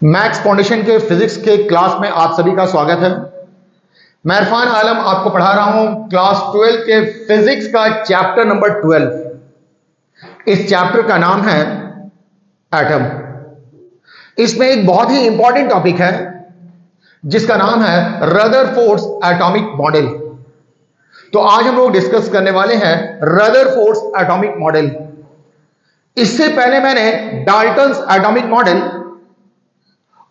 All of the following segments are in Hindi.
मैथ्स फाउंडेशन के फिजिक्स के क्लास में आप सभी का स्वागत है। मैं इरफान आलम आपको पढ़ा रहा हूं क्लास 12 के फिजिक्स का चैप्टर नंबर 12। इस चैप्टर का नाम है एटम। इसमें एक बहुत ही इंपॉर्टेंट टॉपिक है जिसका नाम है रदरफोर्ड्स एटॉमिक मॉडल। तो आज हम लोग डिस्कस करने वाले हैं रदरफोर्ड्स एटॉमिक मॉडल। इससे पहले मैंने डाल्टन्स एटॉमिक मॉडल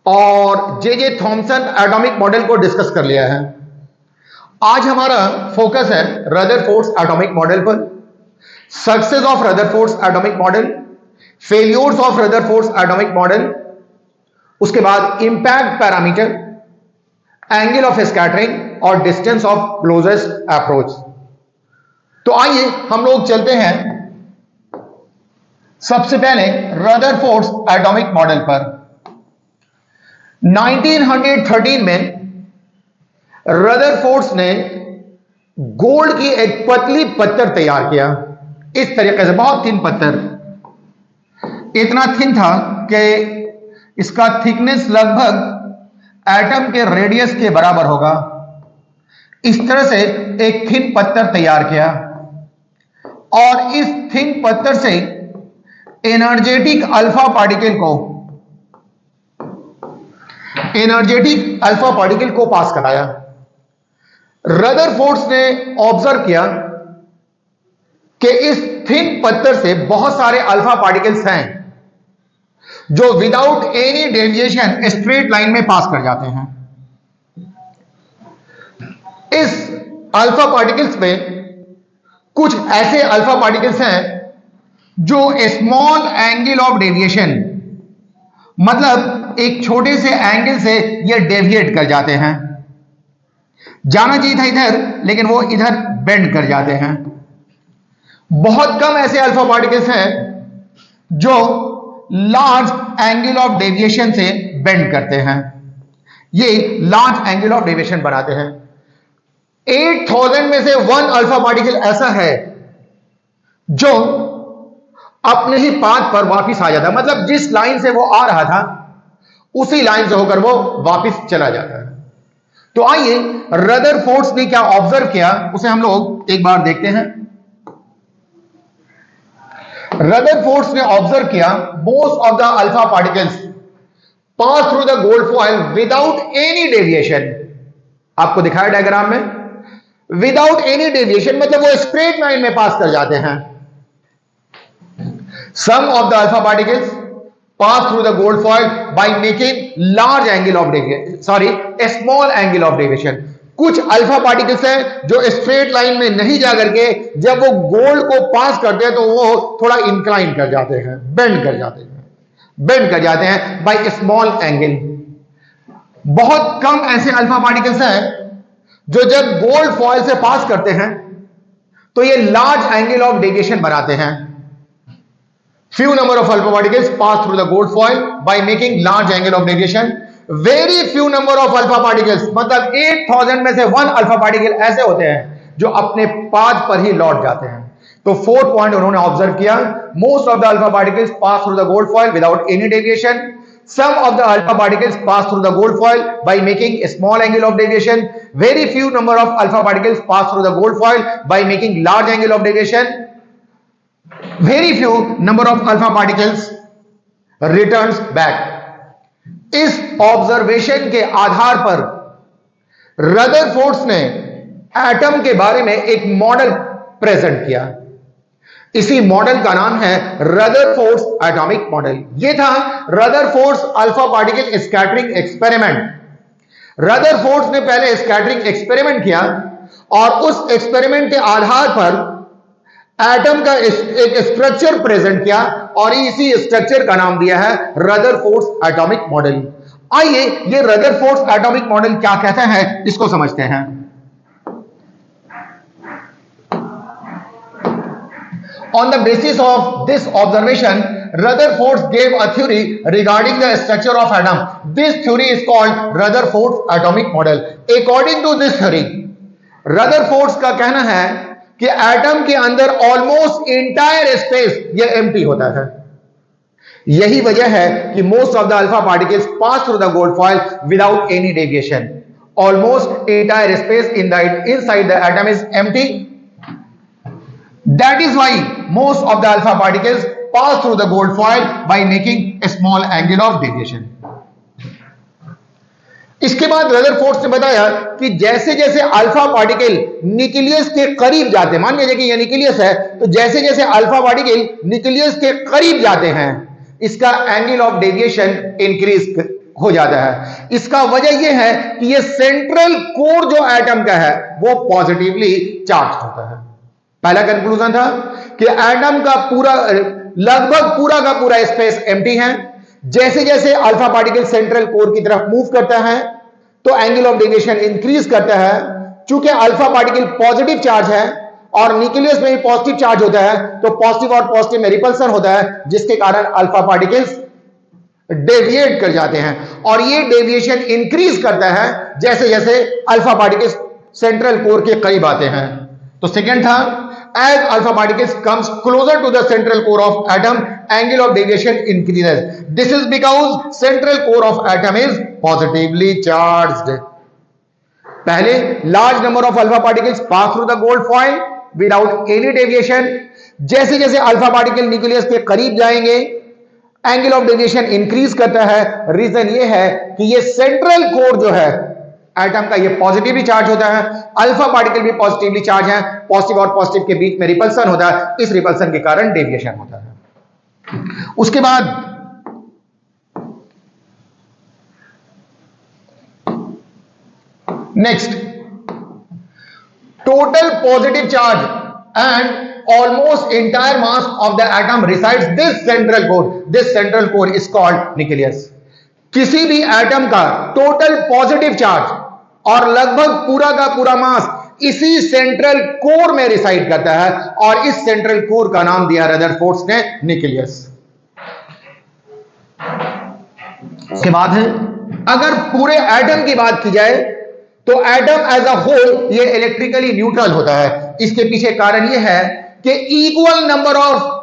और जे थॉमसन एटॉमिक मॉडल को डिस्कस कर लिया है। आज हमारा फोकस है रदरफोर्ड्स एटॉमिक मॉडल पर। Success of Rutherford's atomic model, failures of Rutherford's atomic model, उसके बाद impact parameter, angle of scattering और डिस्टेंस ऑफ क्लोजेस्ट अप्रोच। तो आइए हम लोग चलते हैं सबसे पहले रदरफोर्ड्स एटॉमिक मॉडल पर। 1913 में रदरफोर्ड्स ने गोल्ड की एक पतली पत्थर तैयार किया। इस तरीके से बहुत थिन पत्थर, इतना थिन था कि इसका थिकनेस लगभग एटम के रेडियस के बराबर होगा। इस तरह से एक थिन पत्थर तैयार किया और इस थिन पत्थर से एनर्जेटिक अल्फा पार्टिकल को पास कराया। रदरफोर्ड्स ने ऑब्जर्व किया कि इस थिन पत्थर से बहुत सारे अल्फा पार्टिकल्स हैं जो without any deviation straight line में पास कर जाते हैं। इस अल्फा पार्टिकल्स में कुछ ऐसे अल्फा पार्टिकल्स हैं जो स्मॉल एंगल ऑफ डेविएशन, मतलब एक छोटे से एंगल से ये डेविएट कर जाते हैं। जाना चाहिए था इधर, लेकिन वो इधर बेंड कर जाते हैं। बहुत कम ऐसे अल्फा पार्टिकल्स हैं जो लार्ज एंगल ऑफ डेविएशन से बेंड करते हैं। ये लार्ज एंगल ऑफ डेविएशन बनाते हैं। 8000 में से 1 अल्फा पार्टिकल ऐसा है जो अपने ही पाथ पर वापस आ जाता है, मतलब जिस लाइन से वो आ रहा था उसी लाइन से होकर वो वापस चला जाता है। तो आइए रदरफोर्ड्स ने क्या ऑब्जर्व किया उसे हम लोग एक बार देखते हैं। रदरफोर्ड्स ने ऑब्जर्व किया most of the alpha particles pass through the gold foil without any deviation. आपको दिखाया डायग्राम में, विदाउट एनी डेविएशन मतलब वो स्ट्रेट लाइन में पास कर जाते हैं। Some of the alpha particles pass through the gold foil by making large angle of deviation, a small angle of deviation. कुछ अल्फा पार्टिकल्स हैं जो स्ट्रेट लाइन में नहीं जा करके जब वो गोल्ड को पास करते हैं तो वो थोड़ा इंक्लाइन कर जाते हैं, बेंड कर जाते हैं बाय स्मॉल एंगल। बहुत कम ऐसे अल्फा पार्टिकल्स हैं जो जब गोल्ड फॉइल से पास करते हैं तो ये लार्ज एंगल ऑफ डेविएशन बनाते हैं। Few number of alpha particles pass through the gold foil by making large angle of deviation. Very few number of alpha particles, मतलब 8000 में से 1 अल्फा पार्टिकल ऐसे होते हैं जो अपने पाथ पर ही लौट जाते हैं। तो 4th पॉइंट उन्होंने ऑब्जर्व किया, most of the alpha particles pass through the gold foil without any deviation. Some of the alpha particles pass through the gold foil by making a small angle of deviation. Very few number of alpha particles pass through the gold foil by making large angle of deviation. Very few number of alpha particles returns back। इस ऑब्जर्वेशन के आधार पर रदरफोर्ड्स ने एटम के बारे में एक मॉडल प्रेजेंट किया। इसी मॉडल का नाम है रदरफोर्ड्स एटॉमिक मॉडल। यह था Rutherford's alpha particle scattering experiment. Rutherford's ने पहले स्कैटरिंग एक्सपेरिमेंट किया और उस एक्सपेरिमेंट के आधार पर एटम का एक स्ट्रक्चर प्रेजेंट किया और इसी स्ट्रक्चर का नाम दिया है रदरफोर्ड्स एटॉमिक मॉडल। आइए ये रदरफोर्ड्स एटॉमिक मॉडल क्या कहता है इसको समझते हैं। On the basis of this observation, Rutherford gave a theory regarding the structure of atom. This theory is called Rutherford's atomic model. According to this theory, Rutherford का कहना है कि एटम के अंदर ऑलमोस्ट इंटायर स्पेस ये एम्प्टी होता है। यही वजह है कि most of the alpha particles pass through the gold foil without any deviation. Almost entire space inside the atom is empty. That is why most of the alpha particles pass through the gold foil by making a small angle of deviation. इसके बाद रदरफोर्ड ने बताया कि जैसे जैसे अल्फा पार्टिकल न्यूक्लियस के करीब जाते हैं, मान लीजिए कि यह न्यूक्लियस है, तो जैसे जैसे अल्फा पार्टिकल न्यूक्लियस के करीब जाते हैं इसका एंगल ऑफ डेविएशन इंक्रीज हो जाता है. इसका वजह यह है कि यह सेंट्रल कोर जो एटम का है वो पॉजिटिवली चार्ज होता है. पहला कंक्लूजन था कि एटम का पूरा लगभग पूरा का पूरा स्पेस एम्प्टी है. जैसे जैसे अल्फा पार्टिकल सेंट्रल कोर की तरफ मूव करता है तो एंगल ऑफ डेविएशन इंक्रीज करता है. चूंकि अल्फा पार्टिकल पॉजिटिव चार्ज है और न्यूक्लियस में भी पॉजिटिव चार्ज होता है तो पॉजिटिव और पॉजिटिव में रिपल्सन होता है, जिसके कारण अल्फा पार्टिकल्स डेविएट कर जाते हैं और ये डेविएशन इंक्रीज करता है जैसे जैसे अल्फा पार्टिकल्स सेंट्रल कोर के करीब आते हैं. तो सेकंड था, as alpha particles comes closer to the central core of atom, angle of deviation increases. This is because central core of atom is positively charged. पहले large number of alpha particles pass through the gold foil without any deviation. जैसे जैसे alpha particle न्यूक्लियस के करीब जाएंगे एंगल ऑफ डेविएशन इंक्रीज करता है. रीजन ये है कि ये सेंट्रल कोर जो है एटम का ये पॉजिटिवली चार्ज होता है, अल्फा पार्टिकल भी पॉजिटिवली चार्ज है, पॉजिटिव और पॉजिटिव के बीच में रिपल्सन होता है, इस रिपल्सन के कारण डेविएशन होता है. उसके बाद next, total positive charge and almost entire mass of the atom resides this central core. This central core is called nucleus. किसी भी एटम का टोटल पॉजिटिव चार्ज और लगभग पूरा का पूरा मास इसी सेंट्रल कोर में रिसाइड करता है और इस सेंट्रल कोर का नाम दिया रदरफोर्ड ने न्यूक्लियस. इसके बाद है, अगर पूरे एटम की बात की जाए तो एटम एज अ होल ये इलेक्ट्रिकली न्यूट्रल होता है. इसके पीछे कारण यह है कि इक्वल नंबर ऑफ,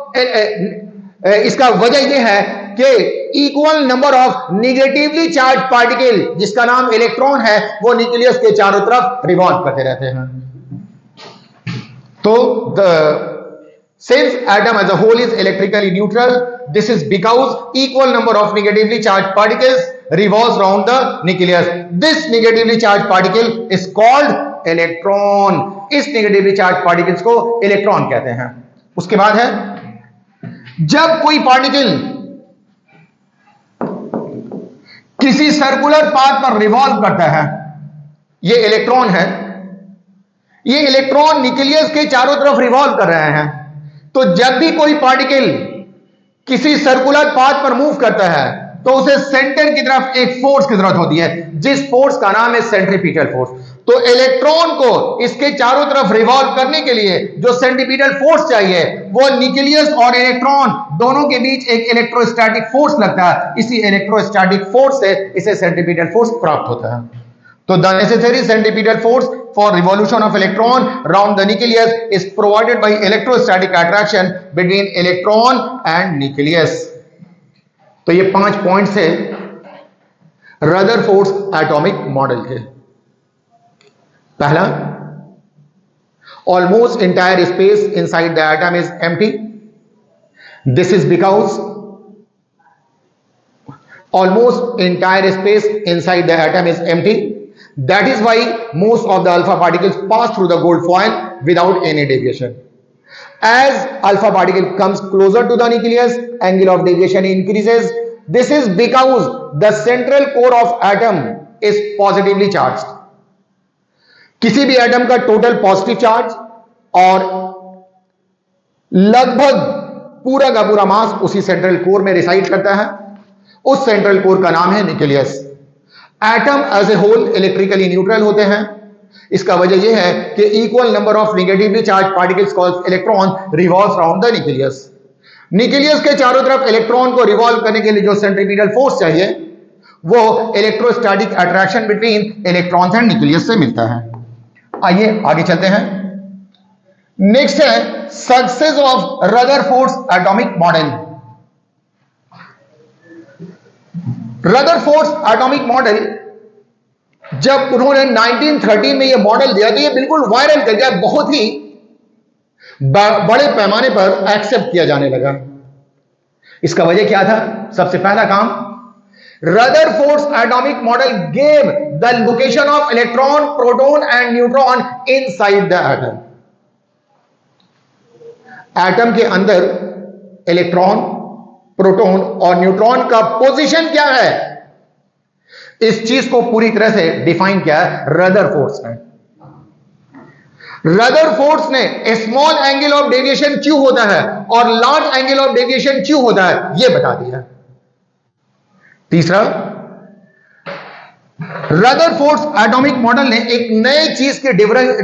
इसका वजह यह है कि equal number of negatively charge particle जिसका नाम इलेक्ट्रॉन है वो न्यूक्लियस के चारों तरफ रिवॉल्व करते रहते हैं. तो since atom as a whole is electrically neutral, this is because equal number of negatively charged particles revolves around the nucleus. This negatively charged particle is called electron. इस negatively charged particles को इलेक्ट्रॉन कहते हैं. उसके बाद है, जब कोई पार्टिकल किसी सर्कुलर पाथ पर रिवॉल्व करता है, ये इलेक्ट्रॉन है, ये इलेक्ट्रॉन न्यूक्लियस के चारों तरफ रिवॉल्व कर रहे हैं. तो जब भी कोई पार्टिकल किसी सर्कुलर पाथ पर मूव करता है तो उसे सेंटर की तरफ एक फोर्स की जरूरत होती है, जिस फोर्स का नाम है सेंट्रीपिटल फोर्स. तो इलेक्ट्रॉन को इसके चारों तरफ रिवॉल्व करने के लिए जो सेंट्रीपिटल फोर्स चाहिए वो न्यूक्लियस और इलेक्ट्रॉन दोनों के बीच एक इलेक्ट्रोस्टैटिक फोर्स लगता है. इसी इलेक्ट्रोस्टैटिक फोर्स से इसे सेंट्रीपिटल फोर्स प्राप्त होता है. तो the necessary centripetal force for revolution of electron around the nucleus is provided by electrostatic attraction between electron and nucleus. तो ये 5 पॉइंट्स है रदरफोर्ड्स एटॉमिक मॉडल के. पहला, almost entire space inside the atom is empty. This is because almost entire space inside the atom is empty. That is why most of the alpha particles pass through the gold foil without any deviation. As alpha particle comes closer to the nucleus, angle of deviation increases. This is because the central core of atom is positively charged. किसी भी एटम का टोटल पॉजिटिव चार्ज और लगभग पूरा का पूरा मास उसी सेंट्रल कोर में रिसाइड करता है. उस सेंट्रल कोर का नाम है nucleus. Atom as a whole electrically neutral होते हैं. इसका वजह यह है कि equal number of negatively charge particles called electron revolves around the nucleus. Nucleus के चारों तरफ इलेक्ट्रॉन को रिवॉल्व करने के लिए जो सेंट्रीपिटल फोर्स चाहिए वो electrostatic attraction between electrons and nucleus से मिलता है. आइए आगे चलते हैं. नेक्स्ट है success of Rutherford's atomic model. Rutherford atomic model, जब उन्होंने 1913 में यह मॉडल दिया तो यह बिल्कुल वायरल कर गया, बहुत ही बड़े पैमाने पर एक्सेप्ट किया जाने लगा। इसका वजह क्या था? सबसे पहला काम, Rutherford's atomic model gave the location of electron, proton and neutron inside the atom. Atom के अंदर इलेक्ट्रॉन, प्रोटॉन और न्यूट्रॉन का पोजीशन क्या है, इस चीज को पूरी तरह से डिफाइन किया है रदरफोर्ड्स ने। रदरफोर्ड्स ने स्मॉल एंगल ऑफ डेविएशन क्यों होता है और लार्ज एंगल ऑफ डेविएशन क्यों होता है, यह बता दिया। तीसरा, रदरफोर्ड्स एटॉमिक मॉडल ने एक नई चीज की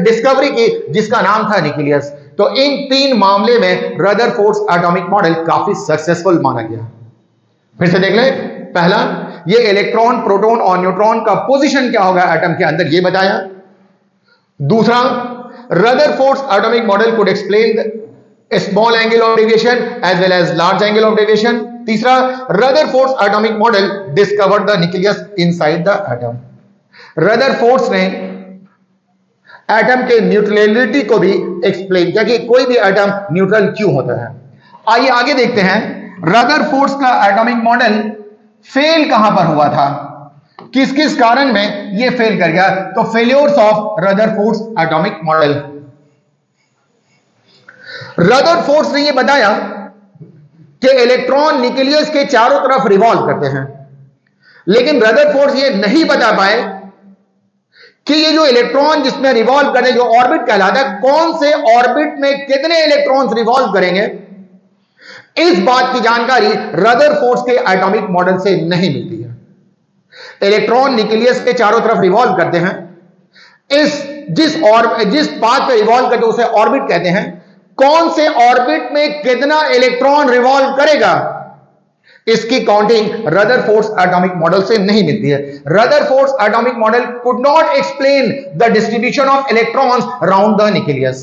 डिस्कवरी की जिसका नाम था न्यूक्लियस। तो इन तीन मामले में रदरफोर्ड्स एटॉमिक मॉडल काफी सक्सेसफुल माना गया। फिर से देख लें। पहला, ये इलेक्ट्रॉन, प्रोटॉन और न्यूट्रॉन का पोजीशन क्या होगा एटम के अंदर, यह बताया। दूसरा, Rutherford's atomic model could explain small angle of deviation as well as large angle of deviation. तीसरा, Rutherford's atomic model discovered the nucleus inside the atom. Rutherford's ने एटम के न्यूट्रलिटी को भी एक्सप्लेन किया कि कोई भी एटम न्यूट्रल क्यों होता है। आइए आगे देखते हैं, रदरफोर्ड्स का एटॉमिक मॉडल फेल कहां पर हुआ था, किस किस कारण में यह फेल कर गया। तो failures of Rutherford's atomic model. Rutherford's ने यह बताया कि इलेक्ट्रॉन न्यूक्लियस के चारों तरफ रिवॉल्व करते हैं, लेकिन रदरफोर्ड्स ये नहीं बता पाए कि ये जो इलेक्ट्रॉन जिसमें रिवॉल्व करें, जो ऑर्बिट कहलाता है, कौन से ऑर्बिट में कितने इलेक्ट्रॉन्स रिवॉल्व करेंगे। इस बात की जानकारी रदरफोर्ड्स के एटॉमिक मॉडल से नहीं मिलती है। इलेक्ट्रॉन न्यूक्लियस के चारों तरफ रिवॉल्व करते हैं, जिस पाथ पे रिवॉल्व करते हैं उसे ऑर्बिट कहते हैं। कौन से ऑर्बिट में कितना इलेक्ट्रॉन रिवॉल्व करेगा, इसकी काउंटिंग रदरफोर्ड्स एटॉमिक मॉडल से नहीं मिलती है। Rutherford's atomic model could not explain the distribution of electrons around the nucleus.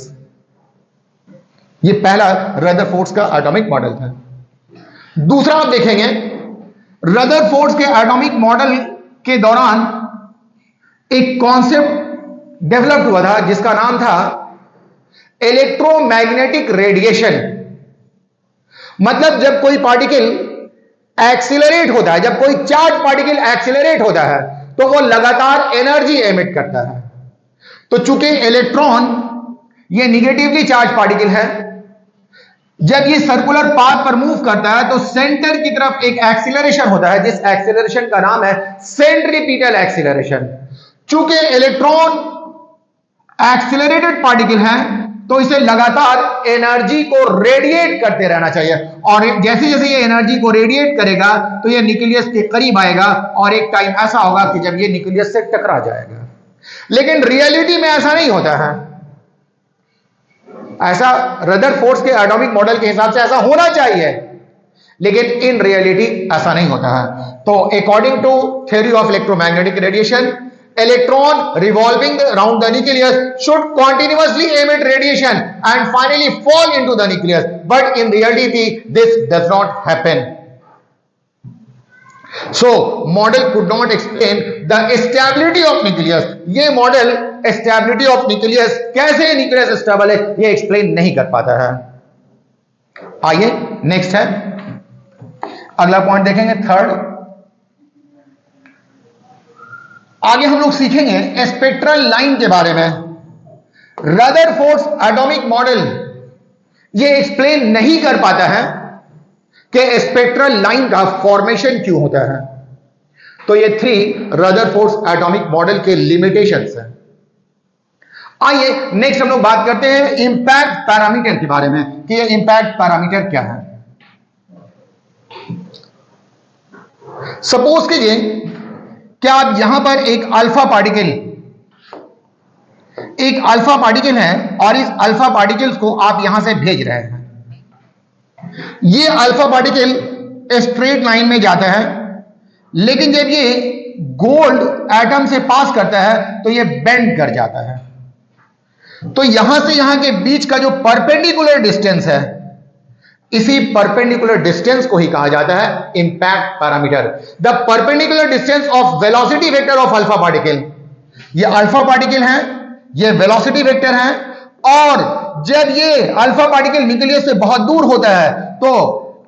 यह पहला रदरफोर्ड्स का एटॉमिक मॉडल था। दूसरा आप देखेंगे, रदरफोर्ड्स के एटॉमिक मॉडल के दौरान एक कॉन्सेप्ट डेवलप हुआ था जिसका नाम था इलेक्ट्रोमैग्नेटिक रेडिएशन। मतलब जब कोई पार्टिकल एक्सीलरेट होता है, जब कोई चार्ज पार्टिकल एक्सीलरेट होता है तो वो लगातार एनर्जी एमिट करता है। तो चूंकि इलेक्ट्रॉन ये निगेटिवली चार्ज पार्टिकल है, जब ये सर्कुलर पाथ पर मूव करता है तो सेंटर की तरफ एक एक्सीलरेशन होता है, जिस एक्सीलरेशन का नाम है सेंट्रीपिटल एक्सीलरेशन। चूंकि इलेक्ट्रॉन एक्सीलरेटेड पार्टिकल है तो इसे लगातार एनर्जी को रेडिएट करते रहना चाहिए, और जैसे जैसे ये एनर्जी को रेडिएट करेगा तो ये न्यूक्लियस के करीब आएगा और एक टाइम ऐसा होगा कि जब ये न्यूक्लियस से टकरा जाएगा। लेकिन रियलिटी में ऐसा नहीं होता है। ऐसा रदरफोर्ड्स के एटॉमिक मॉडल के हिसाब से ऐसा होना चाहिए, लेकिन इन रियलिटी ऐसा नहीं होता है। तो according to theory of electromagnetic radiation, electron revolving around the nucleus should continuously emit radiation and finally fall into the nucleus, but in reality this does not happen. So model could not explain the stability of nucleus. ये मॉडल stability of nucleus, कैसे nucleus stable है, ये explain नहीं कर पाता है। आइए नेक्स्ट है, अगला पॉइंट देखेंगे, थर्ड। आगे हम लोग सीखेंगे स्पेक्ट्रल लाइन के बारे में। रदरफोर्ड्स एटॉमिक मॉडल ये एक्सप्लेन नहीं कर पाता है कि स्पेक्ट्रल लाइन का फॉर्मेशन क्यों होता है। तो ये 3 रदरफोर्ड्स एटॉमिक मॉडल के लिमिटेशंस हैं। आइए नेक्स्ट हम लोग बात करते हैं इंपैक्ट पैरामीटर के बारे में कि ये इंपैक्ट पैरामीटर क्या है। सपोज कीजिए क्या आप यहां पर एक अल्फा पार्टिकल है और इस अल्फा पार्टिकल्स को आप यहां से भेज रहे हैं। ये अल्फा पार्टिकल स्ट्रेट लाइन में जाता है, लेकिन जब ये गोल्ड एटम से पास करता है तो ये बेंड कर जाता है। तो यहां से यहां के बीच का जो परपेंडिकुलर डिस्टेंस है, इसी परपेंडिकुलर डिस्टेंस को ही कहा जाता है impact parameter. The perpendicular distance of velocity vector of alpha particle, ये अल्फा पार्टिकल है, ये वेलोसिटी वेक्टर है, और जब ये अल्फा पार्टिकल न्यूक्लियस से बहुत दूर होता है तो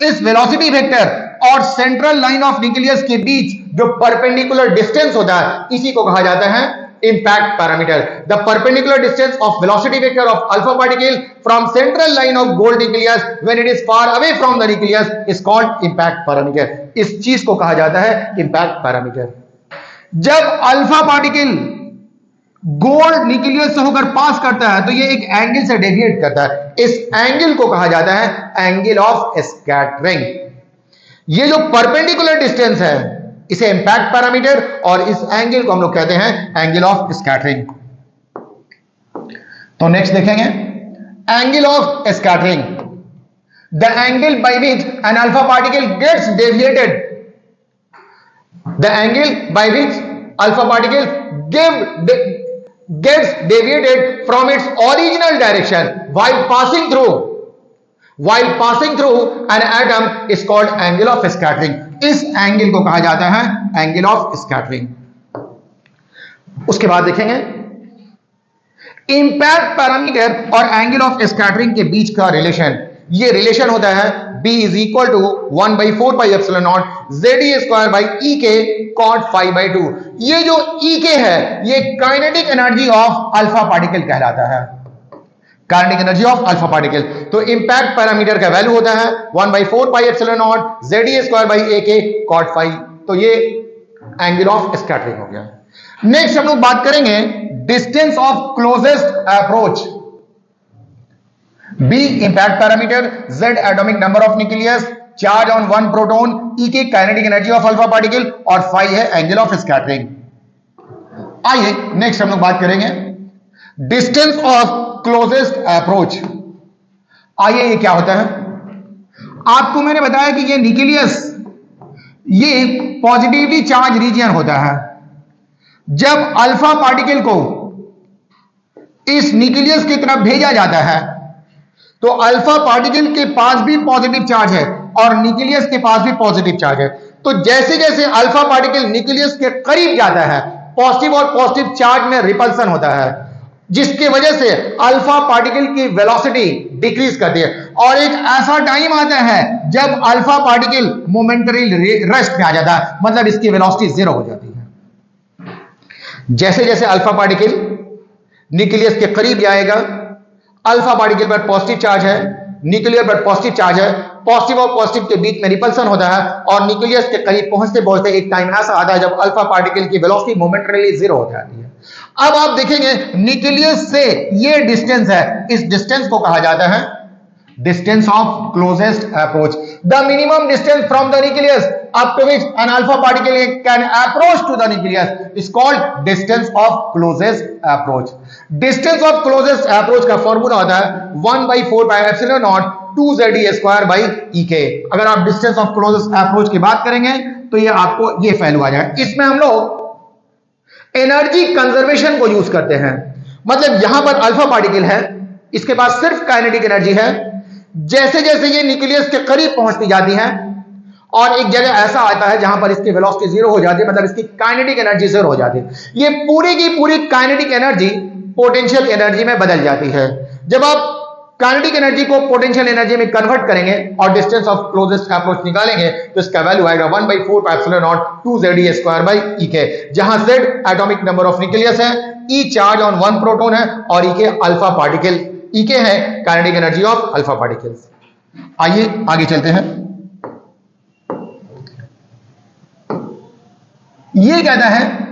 इस वेलोसिटी वेक्टर और सेंट्रल लाइन ऑफ न्यूक्लियस के बीच जो परपेंडिकुलर डिस्टेंस होता है इसी को कहा जाता है impact parameter. The perpendicular distance of velocity vector of alpha particle from central line of gold nucleus when it is far away from the nucleus is called impact parameter. इस चीज को कहा जाता है impact parameter. जब अल्फा पार्टिकल गोल्ड न्यूक्लियस से होकर पास करता है तो ये एक एंगल से डेविएट करता है, इस एंगल को कहा जाता है एंगल ऑफ स्कैटरिंग। ये जो परपेंडिकुलर डिस्टेंस है इसे इंपैक्ट पैरामीटर और इस एंगल को हम लोग कहते हैं एंगल ऑफ स्कैटरिंग। तो नेक्स्ट देखेंगे angle of scattering, the angle by which an alpha particle gets deviated, the angle by which alpha particle gets deviated from its original direction while passing through an atom is called angle of scattering. इस एंगल को कहा जाता है एंगल ऑफ स्कैटरिंग। उसके बाद देखेंगे इंपैक्ट पैरामीटर और एंगल ऑफ स्कैटरिंग के बीच का रिलेशन। ये रिलेशन होता है B is equal to 1/4πε0 ZE² cot φ/2। ये जो EK है ये kinetic energy of alpha particle कहलाता है, kinetic energy of alpha particle. तो इंपैक्ट पैरामीटर का वैल्यू होता है 1/4πε0 ZE² cot φ। तो ये एंगल ऑफ स्कैटरिंग हो गया। नेक्स्ट हम लोग बात करेंगे distance of closest approach. B impact parameter, Z atomic number of nucleus, charge on one proton, E kinetic energy of alpha particle और phi है angle of scattering। आइए नेक्स्ट हम लोग बात करेंगे डिस्टेंस ऑफ क्लोजेस्ट अप्रोच। आइए ये क्या होता है, आपको मैंने बताया कि ये न्यूक्लियस ये पॉजिटिवली चार्ज रीजन होता है। जब अल्फा पार्टिकल को इस न्यूक्लियस की तरफ भेजा जाता है तो अल्फा पार्टिकल के पास भी पॉजिटिव चार्ज है और न्यूक्लियस के पास भी पॉजिटिव चार्ज है। तो जैसे जैसे अल्फा पार्टिकल न्यूक्लियस के करीब जाता है पॉजिटिव और पॉजिटिव चार्ज में रिपल्सन होता है, जिसकी वजह से अल्फा पार्टिकल की वेलोसिटी डिक्रीज करती है और एक ऐसा टाइम आता है जब अल्फा पार्टिकल मोमेंटरी रेस्ट में आ जाता है, मतलब इसकी वेलोसिटी जीरो हो जाती है। जैसे जैसे अल्फा पार्टिकल न्यूक्लियस के करीब जाएगा, अल्फा पार्टिकल पर पॉजिटिव चार्ज है, न्यूक्लियर पर पॉजिटिव चार्ज है, पॉजिटिव और पॉजिटिव के बीच में रिपल्सन होता है और न्यूक्लियस के करीब पहुंचते पहुंचते एक टाइम ऐसा आता है जब अल्फा पार्टिकल की वेलोसिटी मोमेंटरीली जीरो हो जाती है। अब आप देखेंगे न्यूक्लियस से ये डिस्टेंस है, इस डिस्टेंस को कहा जाता है distance of closest approach. The minimum distance from the nucleus up to which an alpha particle can approach to the nucleus is called distance of closest approach. Distance of closest approach का फॉर्मूला होता है 1/4πε0 2ZE² EK। अगर आप डिस्टेंस ऑफ क्लोजेस्ट अप्रोच की बात करेंगे तो ये आपको ये वैल्यू आ जाएगा। इसमें हम लोग एनर्जी कंजर्वेशन को यूज करते हैं, मतलब यहां पर अल्फा पार्टिकल है, इसके पास सिर्फ काइनेटिक एनर्जी है। जैसे जैसे ये न्यूक्लियस के करीब पहुंचती जाती है और एक जगह ऐसा आता है जहां पर इसकी वेलोसिटी जीरो हो जाती है, मतलब इसकी काइनेटिक एनर्जी जीरो हो जाती है। ये पूरी की पूरी काइनेटिक एनर्जी पोटेंशियल एनर्जी में बदल जाती है। जब आप काइनेटिक एनर्जी को पोटेंशियल एनर्जी में कन्वर्ट करेंगे और डिस्टेंस ऑफ क्लोजेस्ट अप्रोच निकालेंगे तो इसका वैल्यू आएगा 1/4πε0 2ZE² EK, जहां Z atomic number of nucleus है, E charge on one proton है और EK अल्फा पार्टिकल, EK है kinetic energy of alpha particles. आइए आगे चलते हैं। ये कहता है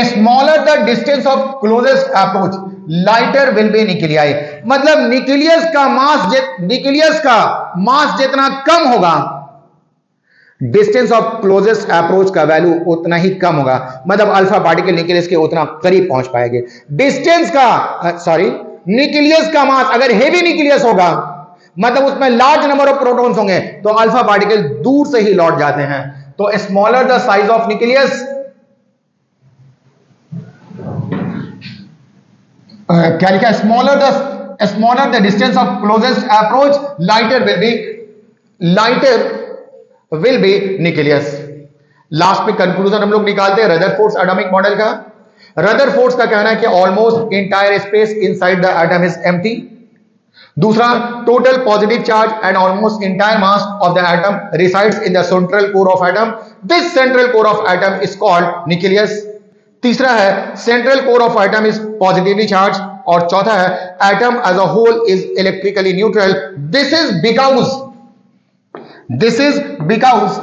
smaller the distance of closest approach lighter will be nuclei, मतलब न्यूक्लियस का मास जितना कम होगा डिस्टेंस ऑफ क्लोजेस्ट अप्रोच का वैल्यू उतना ही कम होगा, मतलब अल्फा पार्टिकल न्यूक्लियस के उतना करीब पहुंच पाएंगे। न्यूक्लियस का मास अगर हेवी न्यूक्लियस होगा, मतलब उसमें लार्ज नंबर ऑफ प्रोटॉन्स होंगे, तो अल्फा पार्टिकल दूर से ही लौट जाते हैं। तो smaller the size of nucleus, क्या लिखा है, smaller the distance of closest approach, lighter will be nucleus. Last में कंक्लूजन हम लोग निकालते हैं रदरफोर्ड्स एटॉमिक मॉडल का. रदरफोर्ड्स का कहना है कि almost entire space inside the atom is empty. दूसरा, total positive charge and almost entire mass of the atom resides in the central core of atom. This central core of atom is called nucleus. तीसरा है, central core of atom is positively charge. और चौथा है, atom as a whole is electrically neutral. This is because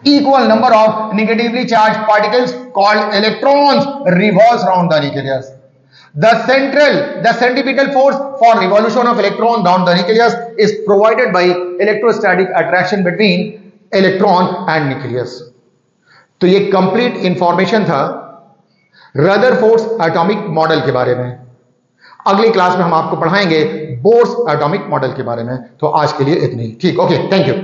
equal number of negatively charged particles called electrons revolves around the nucleus. The centripetal force for revolution of electron down the nucleus is provided by electrostatic attraction between electron and nucleus. तो ये कंप्लीट इंफॉर्मेशन था रदरफोर्ड्स एटॉमिक मॉडल के बारे में. अगली क्लास में हम आपको पढ़ाएंगे बोर्स एटॉमिक मॉडल के बारे में. तो आज के लिए इतनी. ठीक, ओके, थैंक यू.